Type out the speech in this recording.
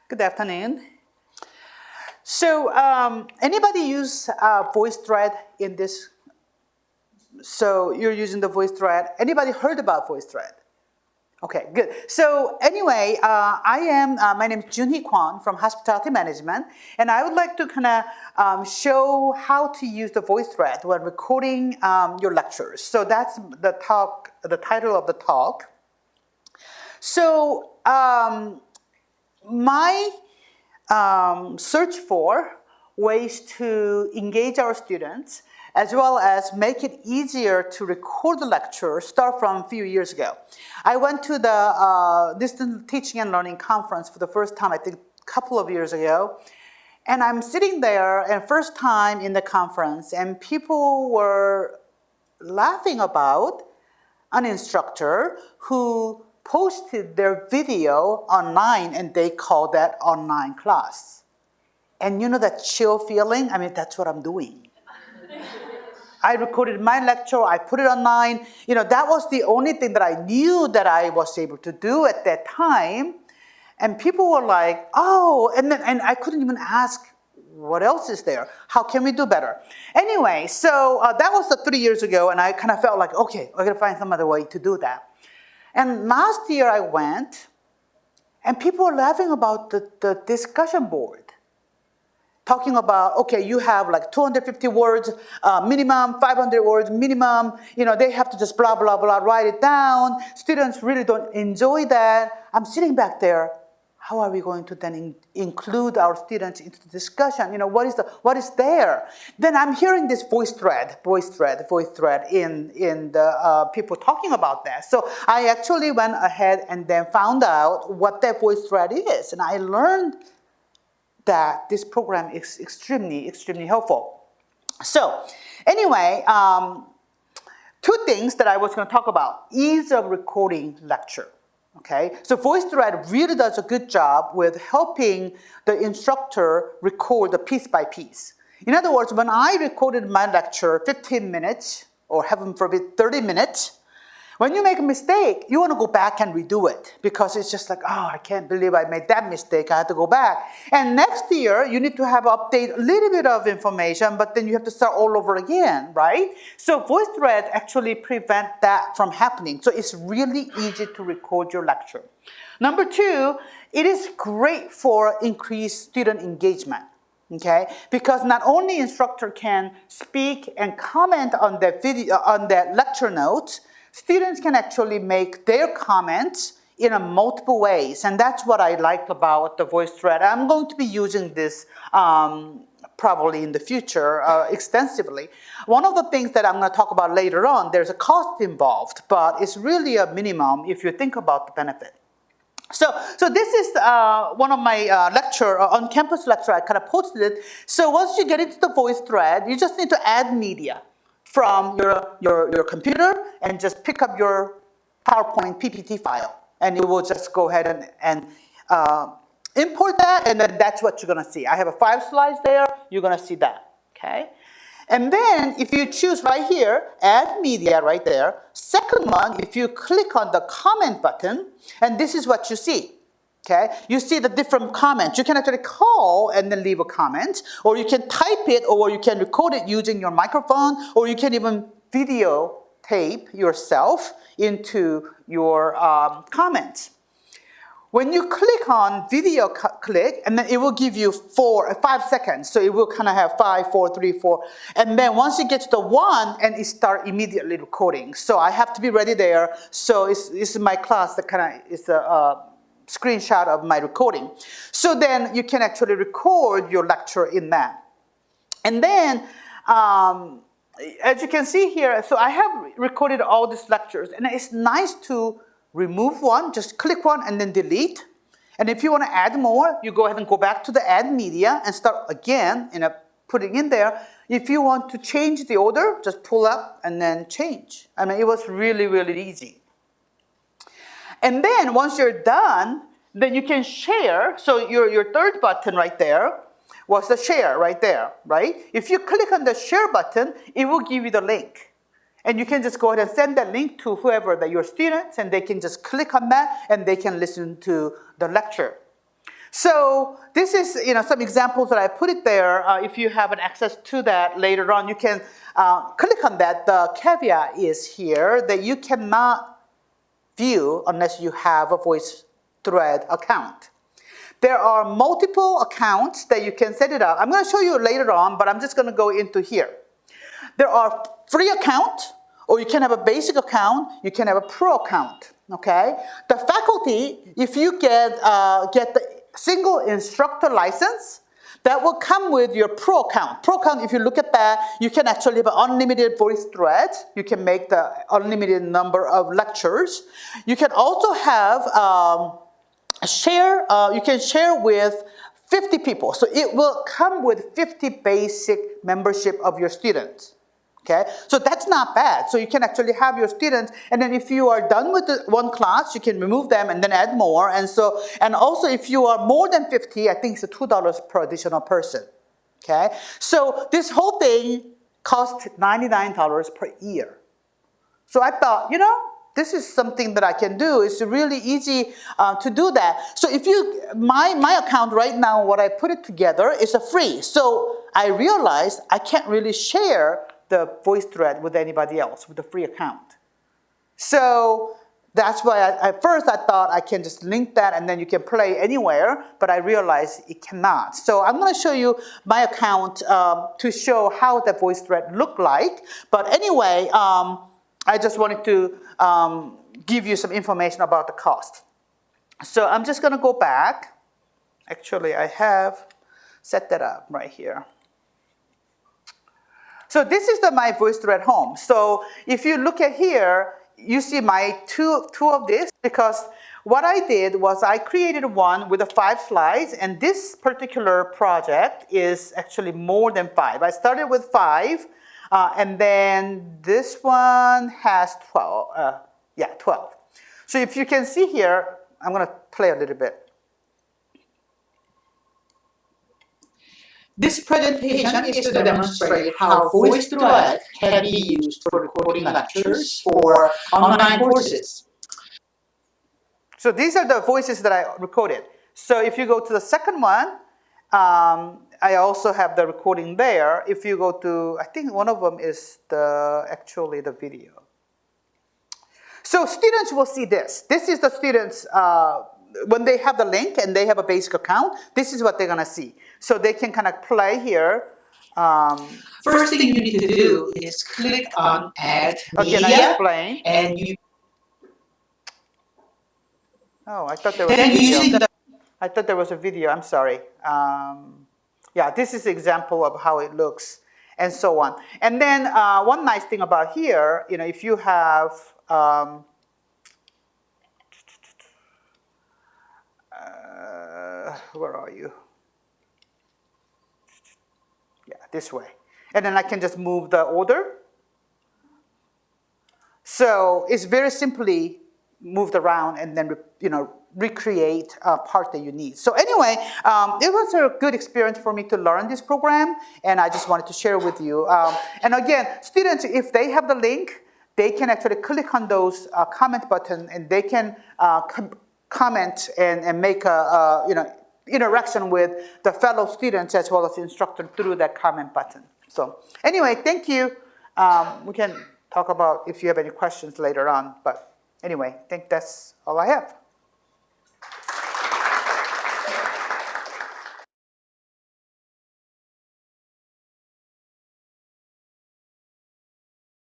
Good afternoon. So, anybody use Voicethread in this? So you're using the Voicethread. Anybody heard about Voicethread? Okay, good. So anyway, my name is Junehee Kwon from Hospitality Management, and I would like to kind of show how to use the Voicethread when recording your lectures. So that's the title of the talk. So my search for ways to engage our students as well as make it easier to record the lecture start from a few years ago. I went to the Distance Teaching and Learning Conference for the first time, I think a couple of years ago. And I'm sitting there and first time in the conference and people were laughing about an instructor who posted their video online and they call that online class. And you know that chill feeling? I mean, that's what I'm doing. I recorded my lecture, I put it online. You know, that was the only thing that I knew that I was able to do at that time. And people were like, oh, and I couldn't even ask, what else is there? How can we do better? Anyway, so that was 3 years ago, and I kind of felt like, okay, I gotta find some other way to do that. And last year I went, and people were laughing about the discussion board. Talking about, okay, you have like 250 words minimum, 500 words minimum. You know, they have to just blah, blah, blah, write it down. Students really don't enjoy that. I'm sitting back there. How are we going to then include our students into the discussion? You know, what is there? Then I'm hearing this Voicethread in the people talking about that. So I actually went ahead and then found out what that Voicethread is. And I learned that this program is extremely, extremely helpful. So anyway, two things that I was going to talk about. Ease of recording lecture. Okay, so Voicethread really does a good job with helping the instructor record the piece by piece. In other words, when I recorded my lecture 15 minutes, or heaven forbid 30 minutes, when you make a mistake, you want to go back and redo it because it's just like, oh, I can't believe I made that mistake. I have to go back. And next year, you need to have update a little bit of information, but then you have to start all over again, right? So Voicethread actually prevents that from happening. So it's really easy to record your lecture. Number two, it is great for increased student engagement. Okay, because not only instructor can speak and comment on that video, on that lecture notes, students can actually make their comments in multiple ways, and that's what I like about the Voicethread. I'm going to be using this probably in the future extensively. One of the things that I'm going to talk about later on, there's a cost involved, but it's really a minimum if you think about the benefit. So this is one of my on-campus lecture. I kind of posted it. So once you get into the Voicethread, you just need to add media from your computer and just pick up your PowerPoint PPT file. And you will just go ahead and import that, and then that's what you're going to see. I have 5 slides there. You're going to see that, okay? And then if you choose right here, add media right there. Second one, if you click on the comment button, and this is what you see. Okay, you see the different comments. You can actually call and then leave a comment, or you can type it, or you can record it using your microphone, or you can even videotape yourself into your comments. When you click on video click, and then it will give you 5 seconds. So it will kind of have 5, 4, 3, 4. And then once it gets to 1, and it starts immediately recording. So I have to be ready there. So this is my class that kind of is a screenshot of my recording. So then you can actually record your lecture in that. And then, as you can see here, so I have recorded all these lectures, and it's nice to remove one, just click one and then delete. And if you want to add more, you go ahead and go back to the add media and start again putting in there. If you want to change the order, just pull up and then change. I mean, it was really, really easy. And then once you're done, then you can share. So your third button right there was the share right there, right? If you click on the share button, it will give you the link. And you can just go ahead and send that link to whoever your students, and they can just click on that and they can listen to the lecture. So this is, some examples that I put it there. If you have an access to that later on, you can click on that. The caveat is here that you cannot view unless you have a Voicethread account. There are multiple accounts that you can set it up. I'm going to show you later on, but I'm just going to go into here. There are free account, or you can have a basic account, you can have a pro account, okay? The faculty, if you get the single instructor license, that will come with your pro account. Pro account, if you look at that, you can actually have an unlimited Voicethread. You can make the unlimited number of lectures. You can also have you can share with 50 people. So it will come with 50 basic membership of your students. Okay, so that's not bad. So you can actually have your students, and then if you are done with the one class, you can remove them and then add more. And also if you are more than 50, I think it's $2 per additional person. Okay, so this whole thing costs $99 per year. So I thought, this is something that I can do. It's really easy to do that. So if my account right now, what I put it together is a free. So I realized I can't really share the Voicethread with anybody else with a free account. So that's why at first I thought I can just link that and then you can play anywhere, but I realized it cannot. So I'm going to show you my account to show how the Voicethread look like. But anyway, I just wanted to give you some information about the cost. So I'm just going to go back. Actually, I have set that up right here. So this is my Voicethread home. So if you look at here, you see my two of this, because what I did was I created one with 5 slides, and this particular project is actually more than 5. I started with 5, and then this one has 12. 12. So if you can see here, I'm going to play a little bit. This presentation is to demonstrate how Voicethread can be used for recording lectures for online courses. So these are the voices that I recorded. So if you go to the second one, I also have the recording there. If you go to, I think one of them is actually the video. So students will see this. This is the students, when they have the link and they have a basic account, this is what they're going to see. So they can kind of play here. First thing you need to do is click on Add Media. Explain. And you... Oh, I thought there was a video. I thought there was a video. I'm sorry. Yeah, this is an example of how it looks and so on. And then one nice thing about here, if you have... where are you? Yeah, this way. And then I can just move the order. So it's very simply moved around and then, recreate a part that you need. So anyway, it was a good experience for me to learn this program, and I just wanted to share with you. And again, students, if they have the link, they can actually click on those comment button, and they can comment and make a interaction with the fellow students as well as the instructor through that comment button. So anyway, thank you. We can talk about if you have any questions later on, but anyway, I think that's all I have.